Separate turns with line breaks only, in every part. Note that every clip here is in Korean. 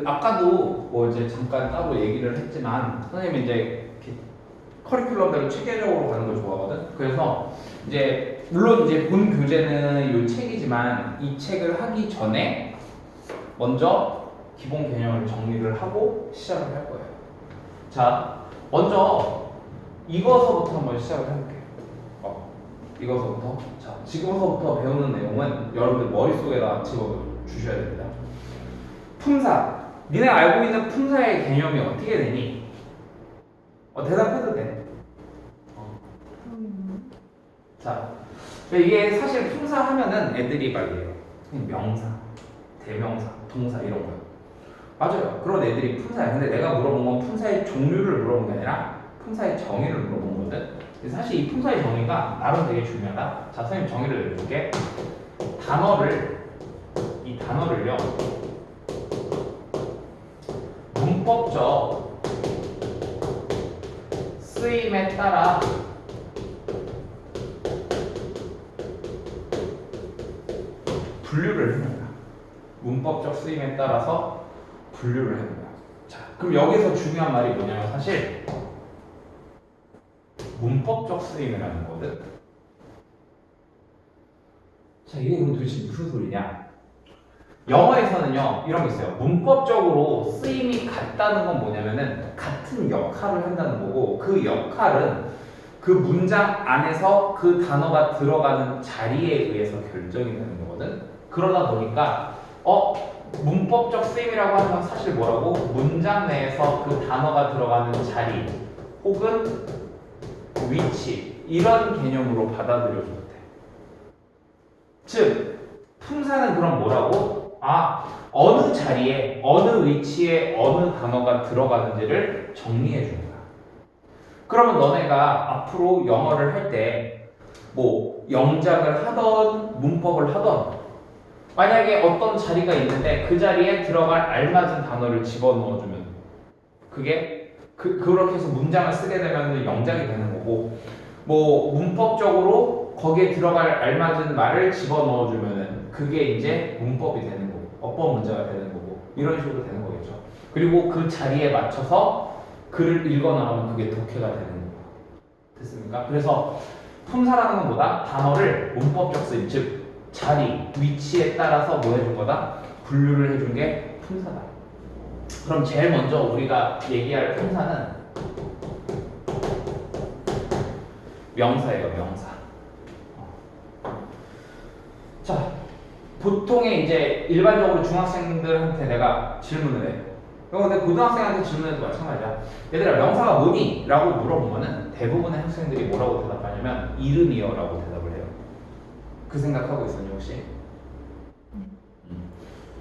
아까도 뭐 이제 잠깐 따로 얘기를 했지만 선생님이 이제 이렇게 커리큘럼대로 체계적으로 가는 걸 좋아하거든. 그래서 이제 물론 이제 본 교재는 이 책이지만 이 책을 하기 전에 먼저 기본 개념을 정리를 하고 시작을 할 거예요. 자, 먼저 이거서부터 한번 시작을 해볼게요. 이거서부터. 자, 지금서부터 배우는 내용은 여러분들 머릿속에다 집어주셔야 됩니다. 품사. 니네 알고 있는 품사의 개념이 어떻게 되니? 대답해도 돼. 자, 이게 사실 품사 하면은 애들이 말이에요. 명사, 대명사, 동사 이런 거요. 맞아요. 그런 애들이 품사야. 근데 내가 물어본 건 품사의 종류를 물어본 게 아니라 품사의 정의를 물어본 거거든. 그래서 사실 이 품사의 정의가 나름 되게 중요하다. 자, 선생님 정의를 내볼게. 이 단어를요. 문법적 쓰임에 따라 분류를 해놓는다. 문법적 쓰임에 따라서 분류를 해놓는다. 자, 그럼 여기서 중요한 말이 뭐냐면 사실 문법적 쓰임이라는 거거든. 자, 이게 그럼 도대체 무슨 소리냐? 영어에서는요 이런 게 있어요. 문법적으로 쓰임이 같다는 건 뭐냐면은 같은 역할을 한다는 거고, 그 역할은 그 문장 안에서 그 단어가 들어가는 자리에 의해서 결정이 되는 거거든. 그러다 보니까 문법적 쓰임이라고 하는 건 사실 뭐라고? 문장 내에서 그 단어가 들어가는 자리 혹은 위치, 이런 개념으로 받아들여줘도 돼. 즉 품사는 그럼 뭐라고? 어느 자리에, 어느 위치에 어느 단어가 들어가는지를 정리해 주는 거야. 그러면 너네가 앞으로 영어를 할 때 뭐 영작을 하던 문법을 하던 만약에 어떤 자리가 있는데 그 자리에 들어갈 알맞은 단어를 집어넣어주면 그게 그렇게 해서 문장을 쓰게 되면 영작이 되는 거고, 뭐 문법적으로 거기에 들어갈 알맞은 말을 집어넣어주면은 그게 이제 문법이 되는 거고 어법 문제가 되는 거고 이런 식으로 되는 거겠죠. 그리고 그 자리에 맞춰서 글을 읽어나가면 그게 독해가 되는 거예요. 됐습니까? 그래서 품사라는 건 뭐다? 단어를 문법적 쓰임, 즉 자리, 위치에 따라서 뭐 해준 거다? 분류를 해준 게 품사다. 그럼 제일 먼저 우리가 얘기할 품사는 명사예요, 명사. 자, 보통의 이제 일반적으로 중학생들한테 내가 질문을 해. 근데 고등학생한테 질문해도 마찬가지야. 얘들아, 명사가 뭐니? 라고 물어보면은 대부분의 학생들이 뭐라고 대답하냐면 이름이요 라고 대답을 해요. 그 생각하고 있었니 혹시?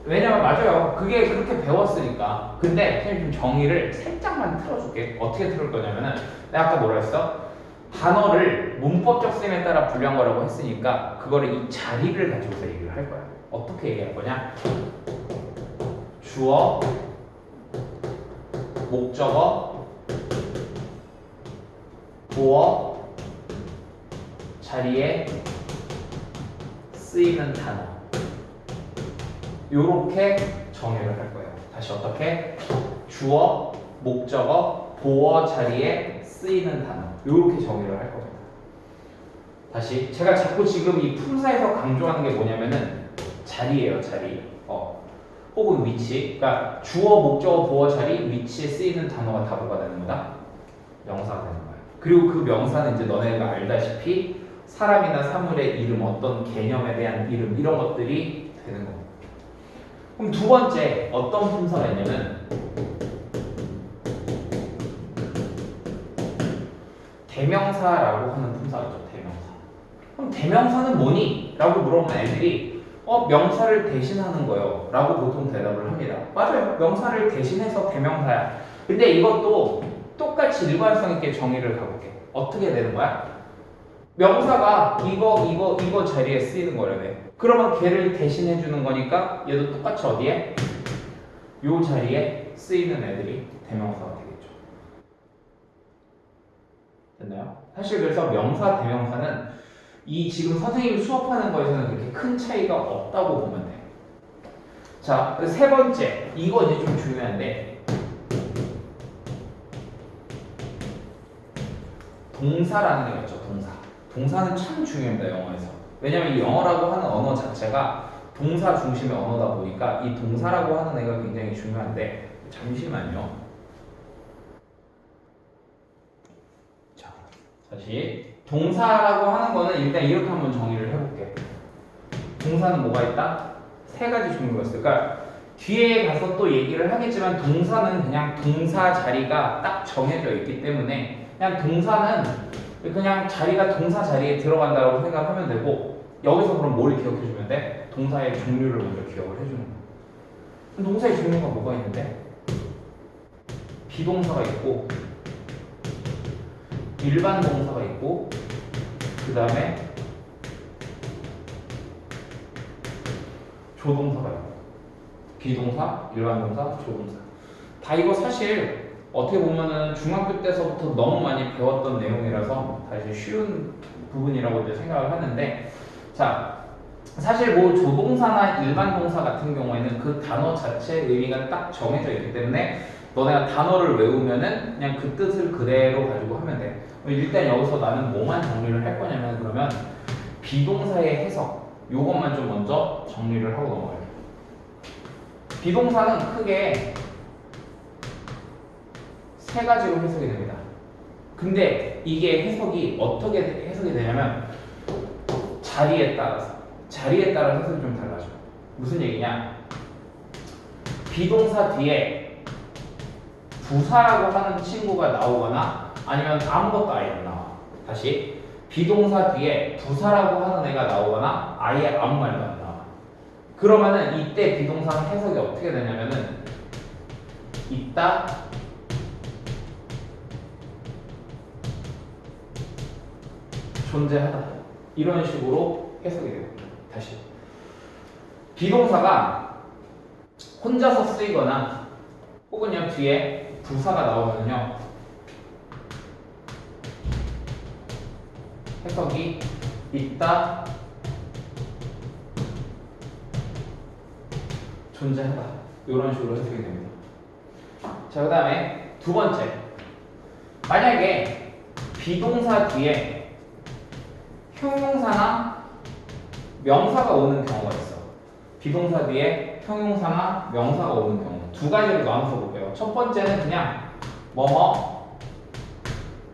왜냐면 맞아요. 그게 그렇게 배웠으니까. 근데 선생님 좀 정의를 살짝만 틀어줄게. 어떻게 틀을 거냐면은 내가 아까 뭐라 했어? 단어를 문법적 쓰임에 따라 분류한 거라고 했으니까 그거를 이 자리를 가지고서 얘기를 할 거야. 어떻게 얘기할 거냐? 주어, 목적어, 보어, 자리에 쓰이는 단어, 요렇게 정의를 할 거예요. 다시 어떻게? 주어, 목적어, 보어, 자리에 쓰이는 단어, 요렇게 정의를 할 겁니다. 다시 제가 자꾸 지금 이 품사에서 강조하는 게 뭐냐면은 자리예요, 자리. 혹은 위치. 그러니까 주어, 목적어, 보어, 자리, 위치에 쓰이는 단어가 다 뭐가 되는 거다? 명사가 되는 거야. 그리고 그 명사는 이제 너네가 알다시피 사람이나 사물의 이름, 어떤 개념에 대한 이름, 이런 것들이 되는 거고. 그럼 두 번째 어떤 품사가 있냐면 대명사라고 하는 품사가 있죠. 대명사. 그럼 대명사는 뭐니? 라고 물어보면 애들이 명사를 대신하는 거요 라고 보통 대답을 합니다. 맞아요. 명사를 대신해서 대명사야. 근데 이것도 똑같이 일관성 있게 정의를 가볼게. 어떻게 되는 거야? 명사가 이거 자리에 쓰이는 거라며. 그러면 걔를 대신해 주는 거니까 얘도 똑같이 어디에? 요 자리에 쓰이는 애들이 대명사가 되겠죠. 됐나요? 사실 그래서 명사, 대명사는 이 지금 선생님이 수업하는 거에서는 그렇게 큰 차이가 없다고 보면 돼요. 자, 세 번째. 이거 이제 좀 중요한데. 동사라는 게 있죠, 동사. 동사는 참 중요합니다, 영어에서. 왜냐면 이 영어라고 하는 언어 자체가 동사 중심의 언어다 보니까 이 동사라고 하는 애가 굉장히 중요한데, 잠시만요. 자, 다시. 동사라고 하는 거는 일단 이렇게 한번 정의를 해볼게요. 동사는 뭐가 있다? 세 가지 종류가 있어요. 그러니까 뒤에 가서 또 얘기를 하겠지만 동사는 그냥 동사 자리가 딱 정해져 있기 때문에 그냥 동사는 그냥 자리가 동사 자리에 들어간다고 생각하면 되고 여기서 그럼 뭘 기억해주면 돼? 동사의 종류를 먼저 기억을 해주는 거야. 동사의 종류가 뭐가 있는데? 비동사가 있고 일반 동사가 있고 그 다음에 조동사가 있고 비동사, 일반 동사, 조동사 다 이거 사실 어떻게 보면은 중학교 때서부터 너무 많이 배웠던 내용이라서 다 이제 쉬운 부분이라고 이제 생각을 하는데 자 사실 뭐 조동사나 일반 동사 같은 경우에는 그 단어 자체의 의미가 딱 정해져 있기 때문에 너네가 단어를 외우면은 그냥 그 뜻을 그대로 가지고 하면 돼. 일단 여기서 나는 뭐만 정리를 할 거냐면 그러면 비동사의 해석 요것만 좀 먼저 정리를 하고 넘어가요. 비동사는 크게 세 가지로 해석이 됩니다. 근데 이게 해석이 어떻게 해석이 되냐면 자리에 따라 해석이 좀 달라져. 무슨 얘기냐? 비동사 뒤에 부사라고 하는 친구가 나오거나 아니면 아무것도 아예 안 나와. 다시 비동사 뒤에 부사라고 하는 애가 나오거나 아예 아무 말도 안 나와. 그러면은 이때 비동사는 해석이 어떻게 되냐면은 있다, 존재하다 이런 식으로 해석이 됩니다. 다시 비동사가 혼자서 쓰이거나 혹은요 뒤에 부사가 나오면요 해석이 있다, 존재하다 이런 식으로 해석이 됩니다. 자, 그 다음에 두 번째 만약에 비동사 뒤에 형용사나 명사가 오는 경우가 있어. 비동사 뒤에 형용사나 명사가 오는 경우 두 가지로 나눠서 볼게요. 첫 번째는 그냥 뭐뭐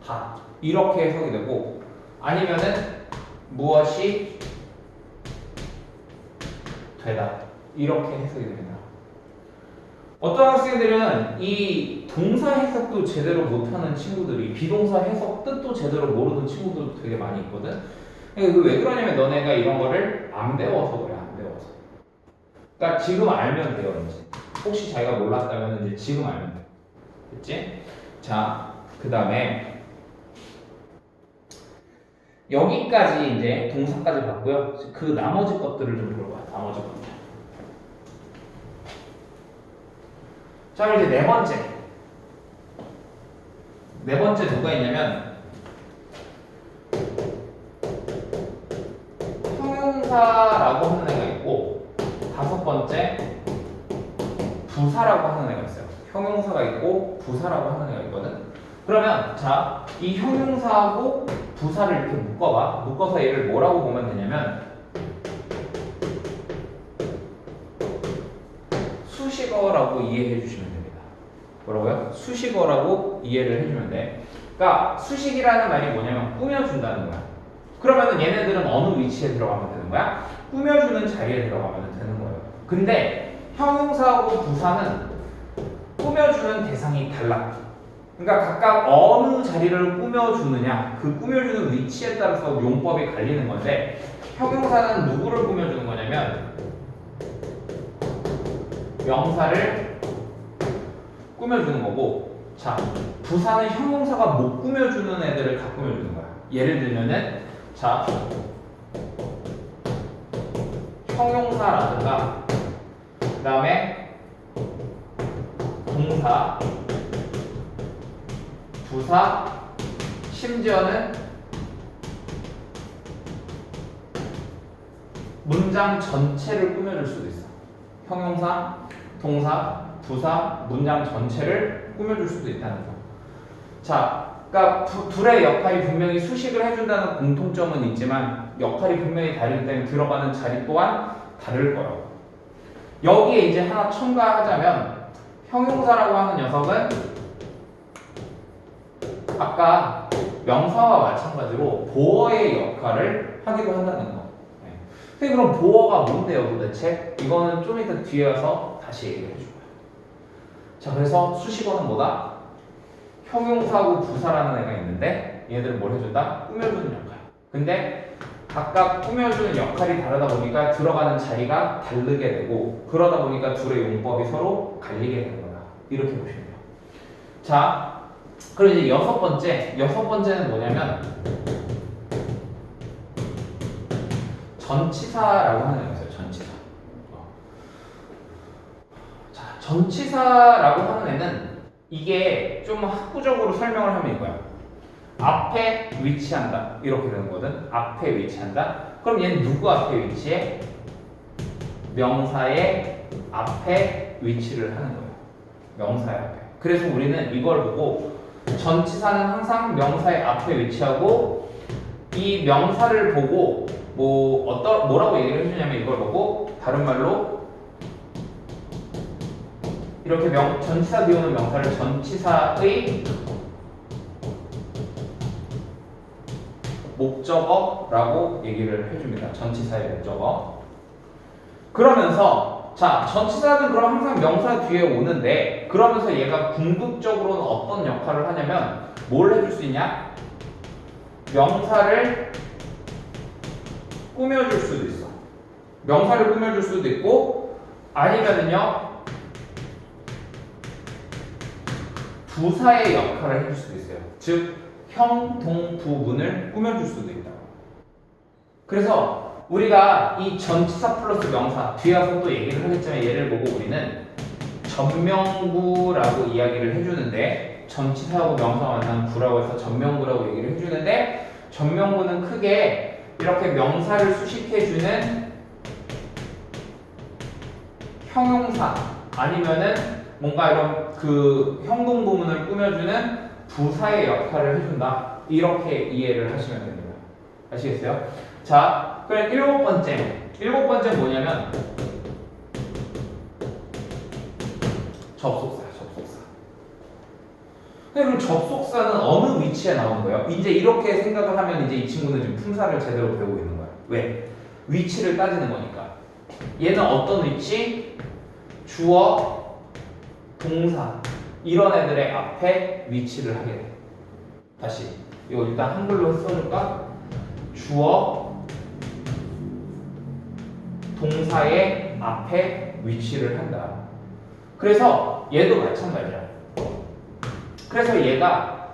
다 이렇게 해석이 되고 아니면은 무엇이 되다 이렇게 해석이 됩니다. 어떤 학생들은 이 동사 해석도 제대로 못하는 친구들이 비동사 해석 뜻도 제대로 모르는 친구들도 되게 많이 있거든. 왜 그러냐면 너네가 이런 거를 안 배워서 그래. 안 배워서. 그러니까 지금 알면 돼요. 이제. 혹시 자기가 몰랐다면 이제 지금 알면 돼. 됐지? 자, 그 다음에 여기까지 이제 동사까지 봤고요. 그 나머지 것들을 좀 볼 거야. 나머지 것들. 자, 이제 네 번째 누가 있냐면 형용사라고 하는 애가 있고 다섯 번째 부사라고 하는 애가 있어요. 형용사가 있고 부사라고 하는 애가 있거든. 그러면 자, 이 형용사하고 부사를 이렇게 묶어봐. 묶어서 얘를 뭐라고 보면 되냐면 수식어라고 이해해 주시면 됩니다. 뭐라고요? 수식어라고 이해를 해주면 돼. 그러니까 수식이라는 말이 뭐냐면 꾸며준다는 거야. 그러면은 얘네들은 어느 위치에 들어가면 되는 거야? 꾸며주는 자리에 들어가면 되는 거예요. 근데 형용사하고 부사는 꾸며주는 대상이 달라. 그러니까 각각 어느 자리를 꾸며주느냐, 그 꾸며주는 위치에 따라서 용법이 갈리는 건데 형용사는 누구를 꾸며주는 거냐면 명사를 꾸며주는 거고, 자, 부사는 형용사가 못 꾸며주는 애들을 다 꾸며주는 거야. 예를 들면은 자, 형용사라든가 그 다음에 동사, 부사, 심지어는 문장 전체를 꾸며줄 수도 있어. 형용사, 동사, 부사, 문장 전체를 꾸며줄 수도 있다는 거. 자, 그러니까 둘의 역할이 분명히 수식을 해준다는 공통점은 있지만 역할이 분명히 다르기 때문에 들어가는 자리 또한 다를 거라고. 여기에 이제 하나 첨가하자면 형용사라고 하는 녀석은 아까 명사와 마찬가지로 보어의 역할을 하기도 한다는 거. 근데 그럼 보어가 뭔데요 도대체? 이거는 좀 이따 뒤에 와서 다시 얘기를 해줄 거예요. 자, 그래서 수식어는 뭐다? 형용사하고 부사라는 애가 있는데 얘들은 뭘 해준다? 꾸며주는 역할. 근데 각각 꾸며주는 역할이 다르다 보니까 들어가는 자리가 다르게 되고 그러다 보니까 둘의 용법이 서로 갈리게 되는 거다. 이렇게 보시면 돼요. 자, 그럼 이제 여섯 번째는 뭐냐면 전치사라고 하는 게 있어요. 전치사. 자, 전치사라고 하는 애는 이게 좀 학구적으로 설명을 하면 이거야. 앞에 위치한다. 이렇게 되는 거거든. 앞에 위치한다. 그럼 얘는 누구 앞에 위치해? 명사의 앞에 위치를 하는 거예요. 명사의 앞에. 그래서 우리는 이걸 보고 전치사는 항상 명사의 앞에 위치하고 이 명사를 보고 뭐라고 얘기를 해주냐면 이걸 보고 다른 말로 이렇게 전치사 뒤에 오는 명사를 전치사의 목적어라고 얘기를 해줍니다. 전치사의 목적어. 그러면서 자, 전치사는 그럼 항상 명사 뒤에 오는데 그러면서 얘가 궁극적으로는 어떤 역할을 하냐면 뭘 해줄 수 있냐? 명사를 꾸며줄 수도 있어. 명사를 꾸며줄 수도 있고 아니면은요 부사의 역할을 해줄 수도 있어요. 즉 형, 동, 부문을 꾸며줄 수도 있다. 그래서 우리가 이 전치사 플러스 명사 뒤에 와서 또 얘기를 하겠지만 얘를 보고 우리는 전명구라고 이야기를 해주는데 전치사하고 명사가 만난 구라고 해서 전명구라고 얘기를 해주는데 전명구는 크게 이렇게 명사를 수식해주는 형용사 아니면은 뭔가 이런 그 형동 부문을 꾸며주는 부사의 역할을 해준다. 이렇게 이해를 하시면 됩니다. 아시겠어요? 자, 그럼 일곱 번째 뭐냐면 접속사. 그럼 접속사는 어느 위치에 나오는 거예요? 이제 이렇게 생각을 하면 이제 이 친구는 지금 품사를 제대로 배우고 있는 거예요. 왜? 위치를 따지는 거니까. 얘는 어떤 위치? 주어, 동사 이런 애들의 앞에 위치를 하게 돼. 다시 이거 일단 한글로 써줄까? 주어, 동사의 앞에 위치를 한다. 그래서 얘도 마찬가지야. 그래서 얘가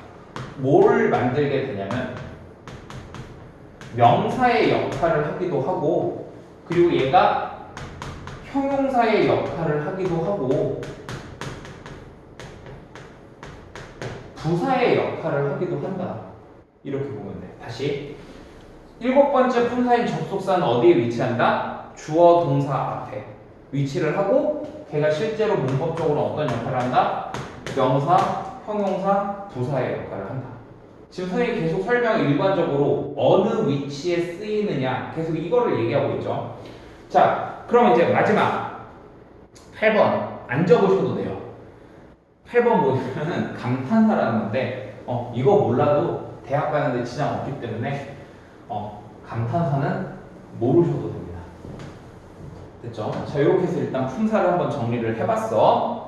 뭘 만들게 되냐면 명사의 역할을 하기도 하고 그리고 얘가 형용사의 역할을 하기도 하고 부사의 역할을 하기도 한다. 이렇게 보면 돼. 다시 일곱 번째 품사인 접속사는 어디에 위치한다? 주어 동사 앞에 위치를 하고 걔가 실제로 문법적으로 어떤 역할을 한다? 명사, 형용사, 부사의 역할을 한다. 지금 선생님이 계속 설명을 일관적으로 어느 위치에 쓰이느냐 계속 이거를 얘기하고 있죠. 자, 그럼 이제 마지막 8번 안 적으셔도 돼요. 8번 뭐냐면은 감탄사라는 건데 이거 몰라도 대학 가는데 지장 없기 때문에 감탄사는 모르셔도 됩니다. 됐죠? 자, 이렇게 해서 일단 품사를 한번 정리를 해봤어.